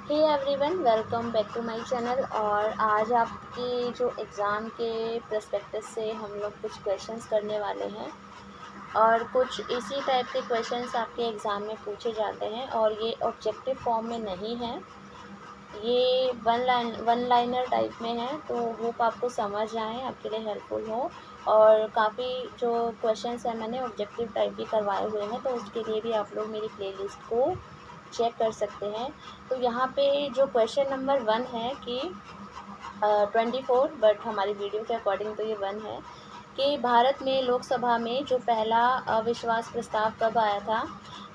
Hey everyone, welcome back to my channel. और आज आपके जो एग्ज़ाम के प्रस्पेक्टिस से हम लोग कुछ क्वेश्चंस करने वाले हैं और कुछ इसी टाइप के क्वेश्चंस आपके एग्ज़ाम में पूछे जाते हैं और ये ऑब्जेक्टिव फॉर्म में नहीं है, ये वन लाइनर टाइप में है। तो होप आपको समझ आए, आपके लिए हेल्पफुल हो। और काफ़ी जो क्वेश्चंस हैं मैंने ऑब्जेक्टिव टाइप भी करवाए हुए हैं, तो उसके लिए भी आप लोग मेरी प्लेलिस्ट को चेक कर सकते हैं। तो यहाँ पे जो क्वेश्चन नंबर 1 है कि 24, बट हमारी वीडियो के अकॉर्डिंग तो ये 1 है कि भारत में लोकसभा में जो पहला अविश्वास प्रस्ताव कब आया था।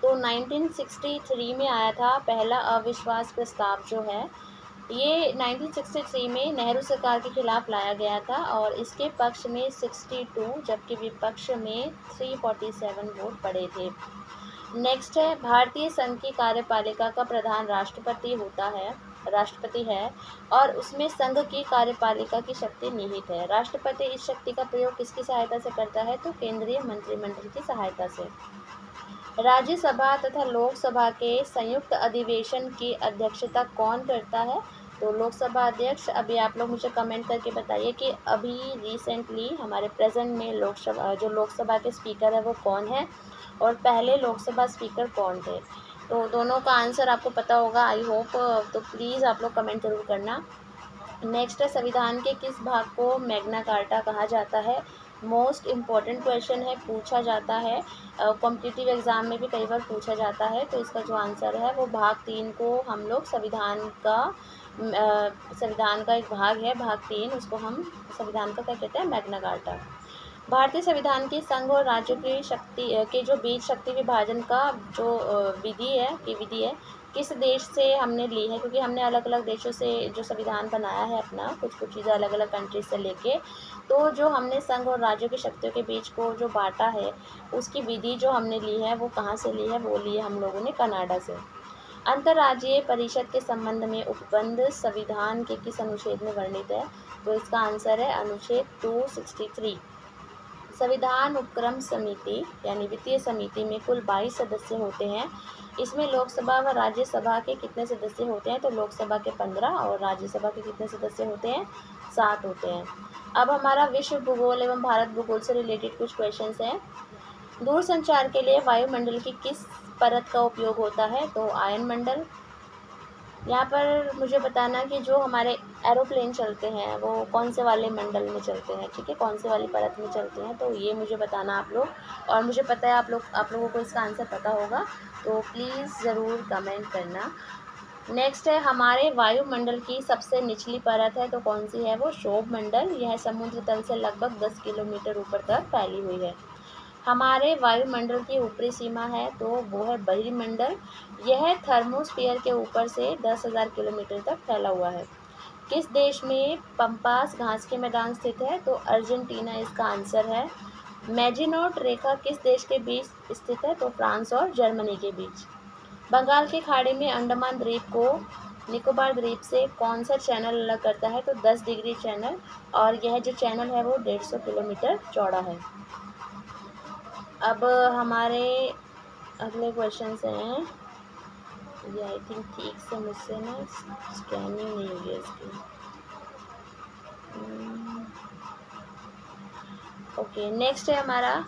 तो 1963 में आया था पहला अविश्वास प्रस्ताव जो है। ये 1963 में नेहरू सरकार के खिलाफ लाया गया था और इसके पक्ष में 62 जबकि विपक्ष में 347 वोट पड़े थे। नेक्स्ट है, भारतीय संघ की कार्यपालिका का प्रधान राष्ट्रपति है और उसमें संघ की कार्यपालिका की शक्ति निहित है। राष्ट्रपति इस शक्ति का प्रयोग किसकी सहायता से करता है? तो केंद्रीय मंत्रिमंडल की सहायता से। राज्यसभा तथा लोकसभा के संयुक्त अधिवेशन की अध्यक्षता कौन करता है? तो लोकसभा अध्यक्ष। अभी आप लोग मुझे कमेंट करके बताइए कि अभी रिसेंटली हमारे प्रेजेंट में लोकसभा के स्पीकर है वो कौन है और पहले लोकसभा स्पीकर कौन थे। तो दोनों का आंसर आपको पता होगा, आई होप। तो प्लीज़ आप लोग कमेंट जरूर करना। नेक्स्ट है, संविधान के किस भाग को मैग्ना कार्टा कहा जाता है? मोस्ट इम्पॉर्टेंट क्वेश्चन है, पूछा जाता है, कॉम्पिटिटिव एग्ज़ाम में भी कई बार पूछा जाता है। तो इसका जो आंसर है वो भाग 3 को हम लोग संविधान का एक भाग है, भाग 3, उसको हम संविधान का क्या कहते हैं? Magna carta. भारतीय संविधान की संघ और राज्यों की शक्ति के जो बीच शक्ति विभाजन का जो विधि है किस देश से हमने ली है? क्योंकि हमने अलग अलग देशों से जो संविधान बनाया है अपना, कुछ कुछ चीज़ें अलग अलग कंट्रीज से लेके, तो जो हमने संघ और राज्यों की शक्तियों के बीच को जो बांटा है उसकी विधि जो हमने ली है वो कहाँ से ली है? वो ली है हम लोगों ने कनाडा से। अंतर्राज्यीय परिषद के संबंध में उपबंध संविधान के किस अनुच्छेद में वर्णित है? तो इसका आंसर है अनुच्छेद 263। संविधान उपक्रम समिति यानी वित्तीय समिति में कुल 22 सदस्य होते हैं। इसमें लोकसभा व राज्यसभा के कितने सदस्य होते हैं? तो लोकसभा के 15 और राज्यसभा के कितने सदस्य होते हैं? 7 होते हैं। अब हमारा विश्व भूगोल एवं भारत भूगोल से रिलेटेड कुछ क्वेश्चंस हैं। दूरसंचार के लिए वायुमंडल की किस परत का उपयोग होता है? तो आयन मंडल। यहाँ पर मुझे बताना कि जो हमारे एरोप्लेन चलते हैं वो कौन से वाले मंडल में चलते हैं, ठीक है, कौन से वाली परत में चलते हैं, तो ये मुझे बताना आप लोग। और मुझे पता है आप लोगों को इसका आंसर पता होगा, तो प्लीज़ ज़रूर कमेंट करना। नेक्स्ट है, हमारे वायुमंडल की सबसे निचली परत है तो कौन सी है? वो क्षोभ मंडल। यह समुद्र तल से लगभग 10 किलोमीटर ऊपर तक फैली हुई है। हमारे वायुमंडल की ऊपरी सीमा है तो वो है बहिर्मंडल। यह थर्मोस्फीयर के ऊपर से 10,000 किलोमीटर तक फैला हुआ है। किस देश में पम्पास घास के मैदान स्थित है? तो अर्जेंटीना इसका आंसर है। मैजिनोट रेखा किस देश के बीच स्थित है? तो फ्रांस और जर्मनी के बीच। बंगाल की खाड़ी में अंडमान द्वीप को निकोबार द्वीप से कौन सा चैनल अलग करता है? तो 10 डिग्री चैनल, और यह जो चैनल है वो 150 किलोमीटर चौड़ा है। अब हमारे अगले क्वेश्चन हैं, ये आई थिंक ठीक से मुझसे ना स्कैनिंग नहीं हुई है इसकी। ओके, नेक्स्ट है हमारा,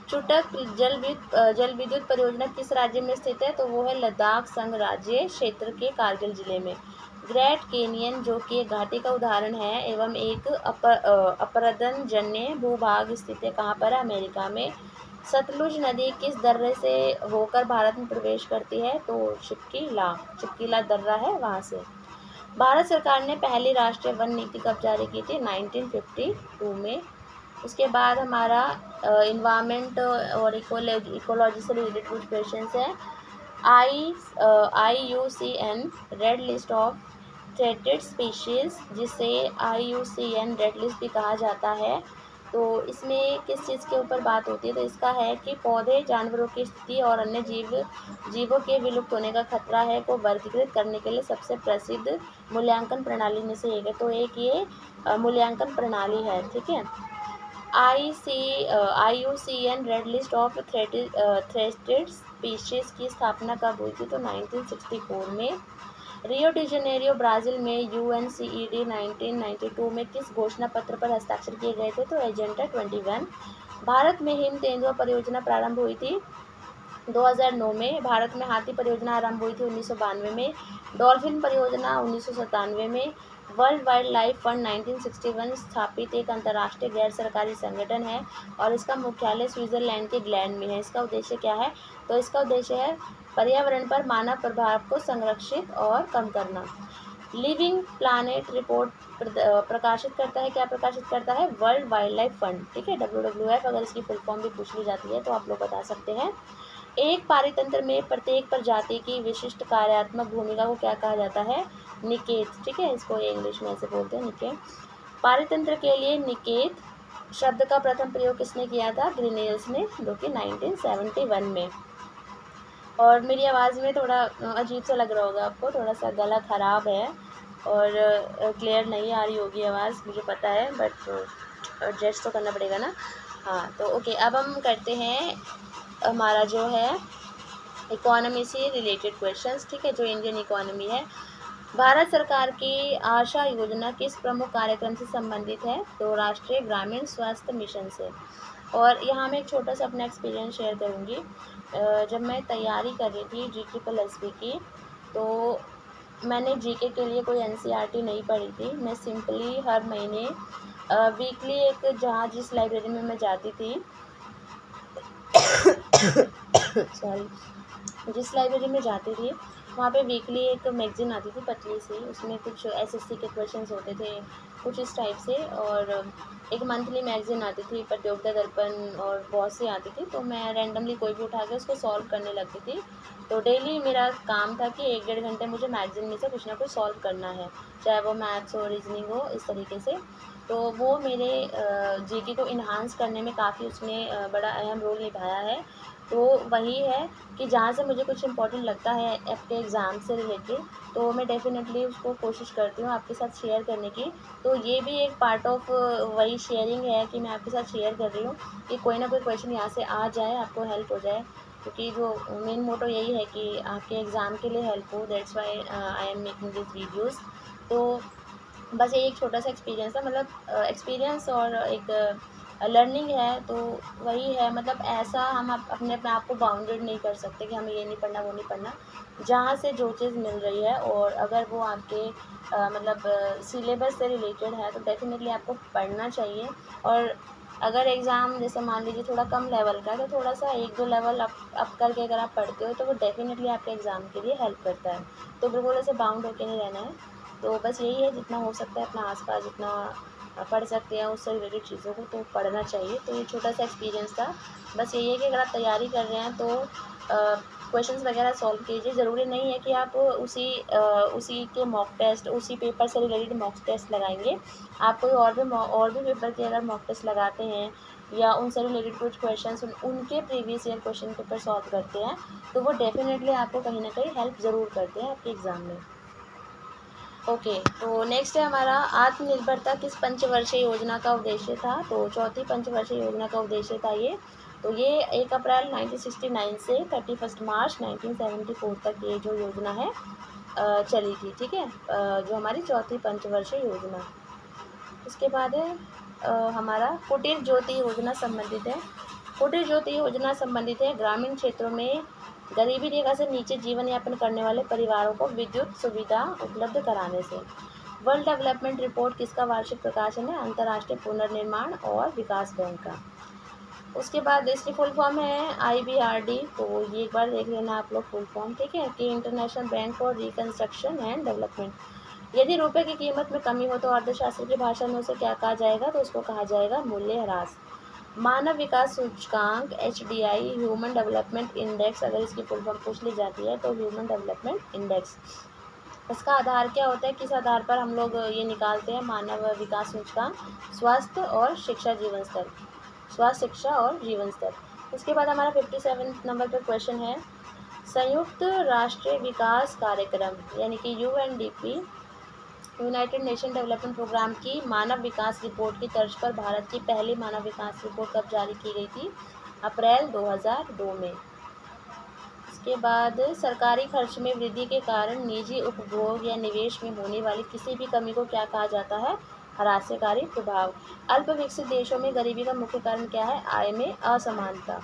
चुटक जल विद्युत परियोजना किस राज्य में स्थित है? तो वो है लद्दाख संघ राज्य क्षेत्र के कारगिल जिले में। ग्रेट कैनियन जो कि एक घाटी का उदाहरण है एवं एक अपरदन जन्य भूभाग स्थित है कहाँ पर है? अमेरिका में। सतलुज नदी किस दर्रे से होकर भारत में प्रवेश करती है? तो चिपकीला दर्रा है वहाँ से। भारत सरकार ने पहली राष्ट्रीय वन नीति कब जारी की थी? 1952 में। उसके बाद हमारा इन्वायरमेंट और इकोलॉजी से रिलेटेड कुछ क्वेश्चन हैं। IUCN red list of threatened species, जिसे IUCN रेड लिस्ट भी कहा जाता है, तो इसमें किस चीज़ के ऊपर बात होती है? तो इसका है कि पौधे, जानवरों की स्थिति और अन्य जीवों के विलुप्त होने का खतरा है को वर्गीकृत करने के लिए सबसे प्रसिद्ध मूल्यांकन प्रणाली में से एक है। तो एक ये मूल्यांकन प्रणाली है, ठीक है। IUCN red list of threatened species की स्थापना कब हुई थी? तो 1964 में। रियो डी जेनेरियो ब्राज़ील में UNCED 1992 में किस घोषणा पत्र पर हस्ताक्षर किए गए थे? तो एजेंडा 21। भारत में हिम तेंदुआ परियोजना प्रारंभ हुई थी 2009 में। भारत में हाथी परियोजना आरंभ हुई थी 1992 में। डॉल्फिन परियोजना 1997 में। वर्ल्ड वाइल्ड लाइफ फंड 1961 स्थापित एक अंतर्राष्ट्रीय गैर सरकारी संगठन है और इसका मुख्यालय स्विट्जरलैंड के ग्लैंड में है। इसका उद्देश्य क्या है? तो इसका उद्देश्य है पर्यावरण पर मानव प्रभाव को संरक्षित और कम करना। लिविंग प्लानेट रिपोर्ट प्रकाशित करता है, क्या प्रकाशित करता है? वर्ल्ड वाइल्ड लाइफ फंड, ठीक है, WWF। अगर इसकी फुल फॉर्म भी पूछ ली जाती है तो आप लोग बता सकते हैं। एक पारितंत्र में प्रत्येक प्रजाति की विशिष्ट कार्यात्मक भूमिका को क्या कहा जाता है? निकेत, ठीक है, इसको इंग्लिश में ऐसे बोलते हैं, निकेत। पारितंत्र के लिए निकेत शब्द का प्रथम प्रयोग किसने किया था? ग्रीनियल्स ने, जो कि 1971 में। और मेरी आवाज़ में थोड़ा अजीब सा लग रहा होगा आपको, थोड़ा सा गला ख़राब है और क्लियर नहीं आ रही होगी आवाज़, मुझे पता है, बट एडजस्ट तो करना पड़ेगा ना। हाँ, तो ओके, अब हम करते हैं हमारा जो है इकोनॉमी से रिलेटेड क्वेश्चंस, ठीक है, जो इंडियन इकोनॉमी है। भारत सरकार की आशा योजना किस प्रमुख कार्यक्रम से संबंधित है? तो राष्ट्रीय ग्रामीण स्वास्थ्य मिशन से। और यहाँ मैं एक छोटा सा अपना एक्सपीरियंस शेयर करूँगी। जब मैं तैयारी कर रही थी GKSSB की, तो मैंने GK के लिए कोई NCERT नहीं पढ़ी थी। मैं सिंपली हर महीने वीकली एक, जहाँ जिस लाइब्रेरी में मैं जाती थी सॉरी, जिस लाइब्रेरी में जाती थी वहाँ पे वीकली एक मैगज़ीन आती थी पतली सी, उसमें कुछ SSC के क्वेश्चंस होते थे, कुछ इस टाइप से। और एक मंथली मैगज़ीन आती थी, प्रतियोगिता दर्पण, और बहुत सी आती थी। तो मैं रैंडमली कोई भी उठा के उसको सॉल्व करने लगती थी। तो डेली मेरा काम था कि 1-1.5 घंटे मुझे मैगज़ीन में से कुछ ना कुछ सॉल्व करना है, चाहे वो मैथ्स हो, रीजनिंग हो, इस तरीके से। तो वो मेरे GK को इन्हांस करने में काफ़ी उसने बड़ा अहम रोल निभाया है। तो वही है कि जहाँ से मुझे कुछ इम्पोर्टेंट लगता है आपके एग्ज़ाम से रिलेटेड, तो मैं डेफ़िनेटली उसको कोशिश करती हूँ आपके साथ शेयर करने की। तो ये भी एक पार्ट ऑफ वही शेयरिंग है कि मैं आपके साथ शेयर कर रही हूँ कि कोई ना कोई क्वेश्चन यहाँ से आ जाए, आपको हेल्प हो जाए, क्योंकि जो मेन मोटो यही है कि आपके एग्ज़ाम के लिए हेल्प हो। That's why I am making this videos. तो बस ये एक छोटा सा एक्सपीरियंस है, मतलब एक्सपीरियंस और एक लर्निंग है। तो वही है, मतलब ऐसा हम अपने आप को बाउंडेड नहीं कर सकते कि हमें ये नहीं पढ़ना, वो नहीं पढ़ना। जहाँ से जो चीज़ मिल रही है और अगर वो आपके मतलब सिलेबस से रिलेटेड है तो डेफ़िनेटली आपको पढ़ना चाहिए। और अगर एग्ज़ाम जैसे मान लीजिए थोड़ा कम लेवल का है, तो थोड़ा-सा 1-2 लेवल अप करके अगर आप पढ़ते हो तो वो डेफ़िनेटली आपके एग्ज़ाम के लिए हेल्प करता है। तो बिल्कुल ऐसे बाउंड होके नहीं रहना है। तो बस यही है, जितना हो सकता है अपना आस-पास जितना पढ़ सकते हैं उससे रिलेटेड चीज़ों को तो पढ़ना चाहिए। तो ये छोटा सा एक्सपीरियंस था। बस यही है कि अगर आप तैयारी कर रहे हैं तो क्वेश्चंस वगैरह सॉल्व कीजिए। ज़रूरी नहीं है कि आप उसी के मॉक टेस्ट, उसी पेपर से रिलेटेड मॉक टेस्ट लगाएंगे। आप कोई और भी पेपर के अगर मॉक टेस्ट लगाते हैं या उनसे रिलेटेड कुछ क्वेश्चंस उनके previous year question paper solve करते हैं, तो वो डेफ़िनेटली आपको कहीं ना कहीं हेल्प ज़रूर करते हैं आपके एग्ज़ाम में। ओके, तो नेक्स्ट है हमारा आत्मनिर्भरता किस पंचवर्षीय योजना का उद्देश्य था? तो चौथी पंचवर्षीय योजना का उद्देश्य था ये। तो ये 1 अप्रैल 1969 से 31 मार्च 1974 तक ये जो योजना है चली थी, ठीक है, जो हमारी चौथी पंचवर्षीय योजना। उसके बाद है हमारा कुटीर ज्योति योजना संबंधित है। कुटीर ज्योति योजना संबंधित है ग्रामीण क्षेत्रों में गरीबी रेखा से नीचे जीवन यापन करने वाले परिवारों को विद्युत सुविधा उपलब्ध कराने से। वर्ल्ड डेवलपमेंट रिपोर्ट किसका वार्षिक प्रकाशन है? अंतर्राष्ट्रीय पुनर्निर्माण और विकास बैंक का। उसके बाद इसकी फुल फॉर्म है IBRD। तो ये एक बार देख लेना आप लोग फुल फॉर्म, ठीक है, कि international bank for reconstruction and development. यदि रुपए की कीमत में कमी हो तो अर्थशास्त्र की भाषा में उसे क्या कहा जाएगा? तो उसको कहा जाएगा मूल्य ह्रास। मानव विकास सूचकांक HDI, ह्यूमन डेवलपमेंट इंडेक्स, अगर इसकी फुल फॉर्म पूछ ली जाती है तो ह्यूमन डेवलपमेंट इंडेक्स। इसका आधार क्या होता है? किस आधार पर हम लोग ये निकालते हैं मानव विकास सूचकांक? स्वास्थ्य और शिक्षा जीवन स्तर, स्वास्थ्य, शिक्षा और जीवन स्तर। उसके बाद हमारा 57 नंबर पर क्वेश्चन है संयुक्त राष्ट्र विकास कार्यक्रम यानी कि UNDP, United Nation Development Programme की मानव विकास रिपोर्ट की तर्ज पर भारत की पहली मानव विकास रिपोर्ट कब जारी की गई थी? अप्रैल 2002 में। उसके बाद सरकारी खर्च में वृद्धि के कारण निजी उपभोग या निवेश में होने वाली किसी भी कमी को क्या कहा जाता है? ह्रासकारी प्रभाव। अल्प विकसित देशों में गरीबी का मुख्य कारण क्या है? आय में असमानता।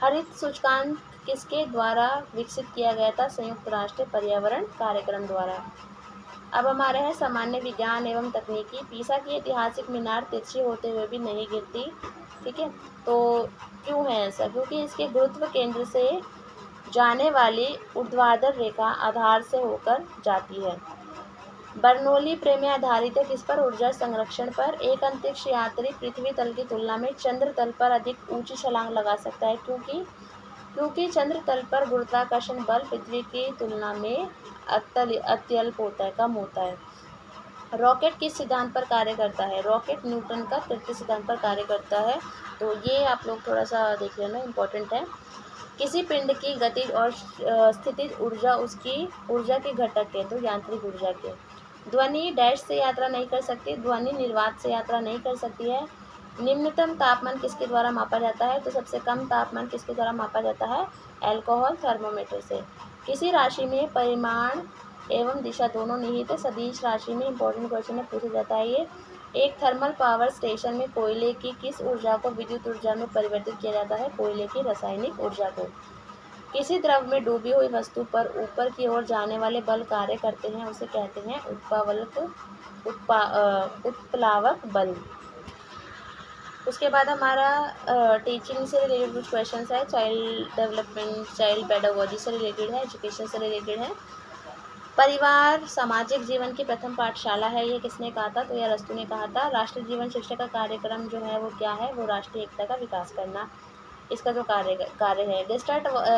हरित सूचकांक किसके द्वारा विकसित किया गया था? संयुक्त राष्ट्र पर्यावरण कार्यक्रम द्वारा। अब हमारे हैं सामान्य विज्ञान एवं तकनीकी। पीसा की ऐतिहासिक मीनार तिरछी होते हुए भी नहीं गिरती, ठीक है। तो क्यों है ऐसा? क्योंकि इसके गुरुत्व केंद्र से जाने वाली ऊर्ध्वाधर रेखा आधार से होकर जाती है। बर्नौली प्रमेय आधारित है किस पर? ऊर्जा संरक्षण पर। एक अंतरिक्ष यात्री पृथ्वी तल की तुलना में चंद्र तल पर अधिक ऊंची छलांग लगा सकता है, क्योंकि चंद्र तल पर गुरुत्वाकर्षण बल पृथ्वी की तुलना में अत्यल्प होता है, कम होता है। रॉकेट किस सिद्धांत पर कार्य करता है? रॉकेट न्यूटन का तृतीय सिद्धांत पर कार्य करता है। तो ये आप लोग थोड़ा सा देख लेना, इम्पोर्टेंट है। किसी पिंड की गतिज और स्थितिज ऊर्जा उसकी ऊर्जा के घटक है, तो यांत्रिक ऊर्जा के। ध्वनि डैश से यात्रा नहीं कर सकती, ध्वनि निर्वात से यात्रा नहीं कर सकती है। निम्नतम तापमान किसके द्वारा मापा जाता है? तो सबसे कम तापमान किसके द्वारा मापा जाता है? अल्कोहल थर्मोमीटर से। किसी राशि में परिमाण एवं दिशा दोनों निहित है। सदिश राशि में इंपॉर्टेंट क्वेश्चन है, पूछा जाता है ये। एक थर्मल पावर स्टेशन में कोयले की किस ऊर्जा को विद्युत ऊर्जा में परिवर्तित किया जाता है? कोयले की रासायनिक ऊर्जा को। किसी द्रव में डूबी हुई वस्तु पर ऊपर की ओर जाने वाले बल कार्य करते हैं, उसे कहते हैं उत्प्लावक बल। उसके बाद हमारा टीचिंग से रिलेटेड कुछ क्वेश्चंस है। चाइल्ड डेवलपमेंट, चाइल्ड पेडागोजी से रिलेटेड है, एजुकेशन से रिलेटेड है। परिवार सामाजिक जीवन की प्रथम पाठशाला है, ये किसने कहा था? तो यह अरस्तू ने कहा था। राष्ट्रीय जीवन शिक्षा का कार्यक्रम जो है वो क्या है? वो राष्ट्रीय एकता का विकास करना, इसका जो कार्य है।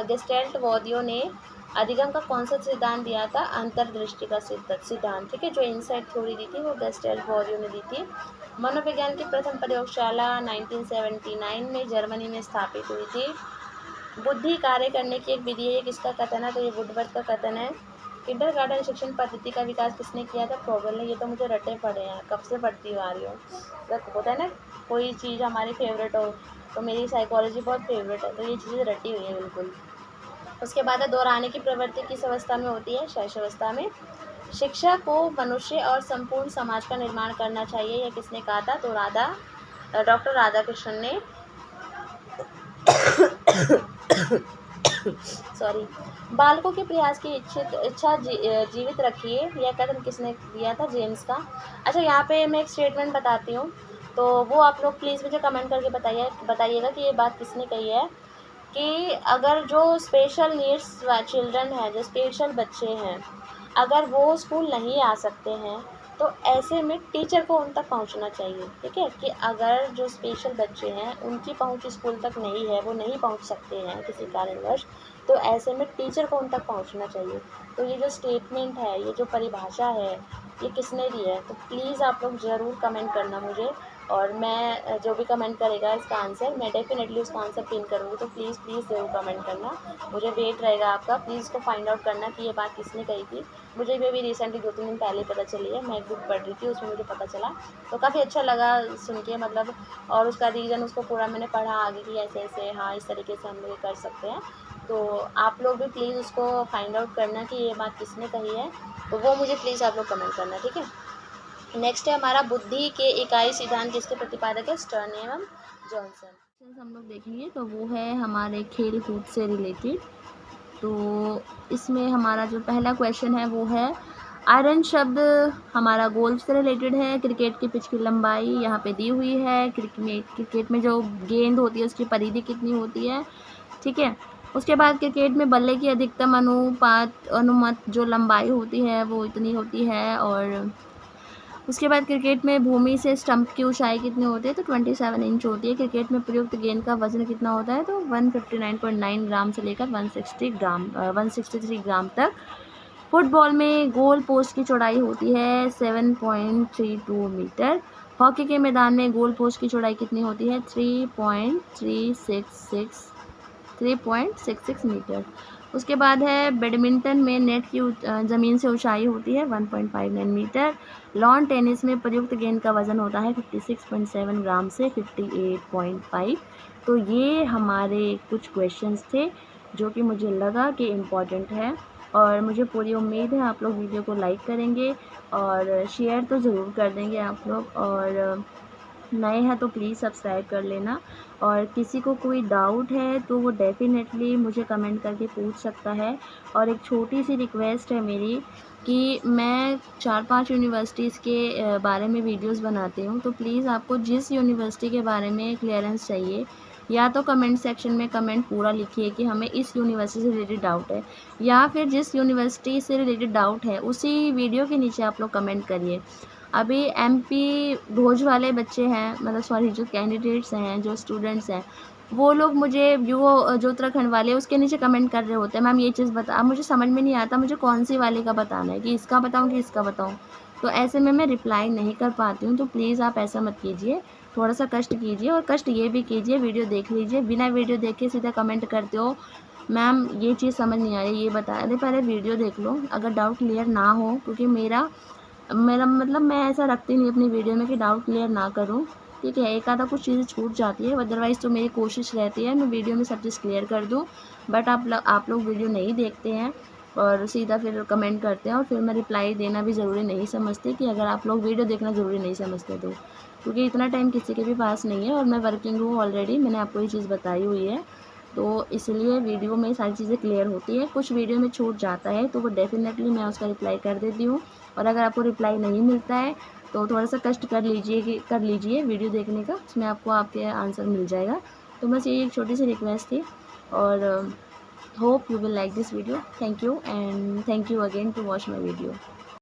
गेस्टाल्टवादियों ने अधिगम का कौन सा सिद्धांत दिया था? अंतर्दृष्टि का सिद्धांत, ठीक है। जो इनसाइट थ्योरी दी थी वो गेस्टाल्टवादियों ने दी थी। मनोविज्ञान की प्रथम प्रयोगशाला 1979 में जर्मनी में स्थापित हुई थी। बुद्धि कार्य करने की एक विधि है, किसका कथन है? तो ये वुडवर्थ का कथन है। किंडरगार्टन शिक्षण पद्धति का विकास किसने किया था? फ्रोबेल ने। ये तो मुझे रटे पड़े हैं, कब से पढ़ती हुआ आ रही हूँ। होता है ना कोई चीज़ हमारी फेवरेट हो, तो मेरी साइकोलॉजी बहुत फेवरेट है, तो ये चीज़ें रटी हुई है बिल्कुल। उसके बाद है दोहराने की प्रवृत्ति किस अवस्था में होती है? शैशवावस्था में। शिक्षा को मनुष्य और संपूर्ण समाज का निर्माण करना चाहिए, यह किसने कहा था? तो डॉक्टर राधाकृष्णन ने सॉरी। बालकों के प्रयास की इच्छा जीवित रखिए, यह कथन किसने दिया था? जेम्स का। अच्छा, यहाँ पे मैं एक स्टेटमेंट बताती हूँ, तो वो आप लोग प्लीज़ मुझे कमेंट करके बताइएगा कि ये बात किसने कही है। कि अगर जो स्पेशल नीड्स चिल्ड्रन हैं, जो स्पेशल बच्चे हैं, अगर वो स्कूल नहीं आ सकते हैं तो ऐसे में टीचर को उन तक पहुंचना चाहिए, ठीक है। कि अगर जो स्पेशल बच्चे हैं उनकी पहुंच स्कूल तक नहीं है, वो नहीं पहुंच सकते हैं किसी कारणवश, तो ऐसे में टीचर को उन तक पहुंचना चाहिए। तो ये जो स्टेटमेंट है, ये जो परिभाषा है, ये किसने दी है? तो प्लीज़ आप लोग ज़रूर कमेंट करना मुझे, और मैं जो भी कमेंट करेगा इसका आंसर, मैं डेफिनेटली उसका आंसर पिन करूँगी। तो प्लीज़ ज़रूर कमेंट करना, मुझे वेट रहेगा आपका। प्लीज़ इसको फाइंड आउट करना कि ये बात किसने कही थी। मुझे भी अभी रिसेंटली 2-3 दिन पहले पता चली है, मैं एक बुक पढ़ रही थी, उसमें मुझे पता चला, तो काफ़ी अच्छा लगा सुन के, मतलब। और उसका रीज़न, उसको पूरा मैंने पढ़ा आगे कि ऐसे ऐसे, हाँ, इस तरीके से हम लोग कर सकते हैं। तो आप लोग भी प्लीज़ उसको फाइंड आउट करना कि ये बात किसने कही है, तो वो मुझे प्लीज़ आप लोग कमेंट करना, ठीक है। नेक्स्ट है हमारा बुद्धि के इकाई सिद्धांत किसके प्रतिपादक है? स्टर्न एवं जॉनसन। हम लोग देखेंगे तो वो है हमारे खेल कूद से रिलेटेड। तो इसमें हमारा जो पहला क्वेश्चन है वो है आयरन शब्द हमारा गोल्फ से रिलेटेड है। क्रिकेट की पिच की लंबाई यहाँ पे दी हुई है। क्रिकेट में जो गेंद होती है उसकी परिधि कितनी होती है, ठीक है। उसके बाद क्रिकेट में बल्ले की अधिकतम अनुमत जो लंबाई होती है वो इतनी होती है। और उसके बाद क्रिकेट में भूमि से स्टंप की ऊंचाई कितनी होती है? तो 27 इंच होती है। क्रिकेट में प्रयुक्त गेंद का वजन कितना होता है? तो 159.9 ग्राम से लेकर 163 ग्राम तक। फुटबॉल में गोल पोस्ट की चौड़ाई होती है 7.32 मीटर। हॉकी के मैदान में गोल पोस्ट की चौड़ाई कितनी होती है? 3.66 मीटर। उसके बाद है बैडमिंटन में नेट की ज़मीन से ऊंचाई होती है 1.59 मीटर। लॉन टेनिस में प्रयुक्त गेंद का वजन होता है 56.7 ग्राम से 58.5। तो ये हमारे कुछ क्वेश्चंस थे जो कि मुझे लगा कि इम्पॉर्टेंट है, और मुझे पूरी उम्मीद है आप लोग वीडियो को लाइक करेंगे और शेयर तो ज़रूर कर देंगे आप लोग, और नए हैं तो प्लीज़ सब्सक्राइब कर लेना। और किसी को कोई डाउट है तो वो डेफ़िनेटली मुझे कमेंट करके पूछ सकता है। और एक छोटी सी रिक्वेस्ट है मेरी कि मैं 4-5 यूनिवर्सिटीज़ के बारे में वीडियोस बनाती हूँ, तो प्लीज़ आपको जिस यूनिवर्सिटी के बारे में क्लियरेंस चाहिए, या तो कमेंट सेक्शन में कमेंट पूरा लिखिए कि हमें इस यूनिवर्सिटी से रिलेटेड डाउट है, या फिर जिस यूनिवर्सिटी से रिलेटेड डाउट है उसी वीडियो के नीचे आप लोग कमेंट करिए। अभी एमपी भोज वाले बच्चे हैं, मतलब सॉरी, जो कैंडिडेट्स हैं, जो स्टूडेंट्स हैं, वो लोग मुझे जो उत्तराखंड वाले उसके नीचे कमेंट कर रहे होते हैं, मैम ये चीज़ बता। अब मुझे समझ में नहीं आता मुझे कौन सी वाले का बताना है, कि इसका बताऊँ कि इसका बताऊँ। तो ऐसे में मैं रिप्लाई नहीं कर पाती हूँ, तो प्लीज़ आप ऐसा मत कीजिए, थोड़ा सा कष्ट कीजिए। और कष्ट ये भी कीजिए, वीडियो देख लीजिए, बिना वीडियो देखे सीधा कमेंट करते हो मैम ये चीज़ समझ नहीं आ रही, ये बता। अरे पहले वीडियो देख लो, अगर डाउट क्लियर ना हो, क्योंकि मेरा मेरा मतलब मैं ऐसा रखती नहीं अपनी वीडियो में कि डाउट क्लियर ना करूं, ठीक है। एक आधा कुछ चीज़ें छूट जाती है, अदरवाइज़ तो मेरी कोशिश रहती है मैं वीडियो में सब चीज़ क्लियर कर दूं। बट आप लोग वीडियो नहीं देखते हैं और सीधा फिर कमेंट करते हैं, और फिर मैं रिप्लाई देना भी ज़रूरी नहीं समझती, कि अगर आप लोग वीडियो देखना ज़रूरी नहीं समझते तो, क्योंकि इतना टाइम किसी के भी पास नहीं है, और मैं वर्किंग हूँ ऑलरेडी, मैंने आपको ये चीज़ बताई हुई है। तो इसलिए वीडियो में सारी चीज़ें क्लियर होती है, कुछ वीडियो में छूट जाता है तो वो डेफ़िनेटली मैं उसका रिप्लाई कर देती हूँ। और अगर आपको रिप्लाई नहीं मिलता है तो थोड़ा सा कष्ट कर लीजिए वीडियो देखने का, उसमें आपको आपके आंसर मिल जाएगा। तो बस ये एक छोटी सी रिक्वेस्ट थी, और hope you will like this video. Thank you, and thank you again to watch my video.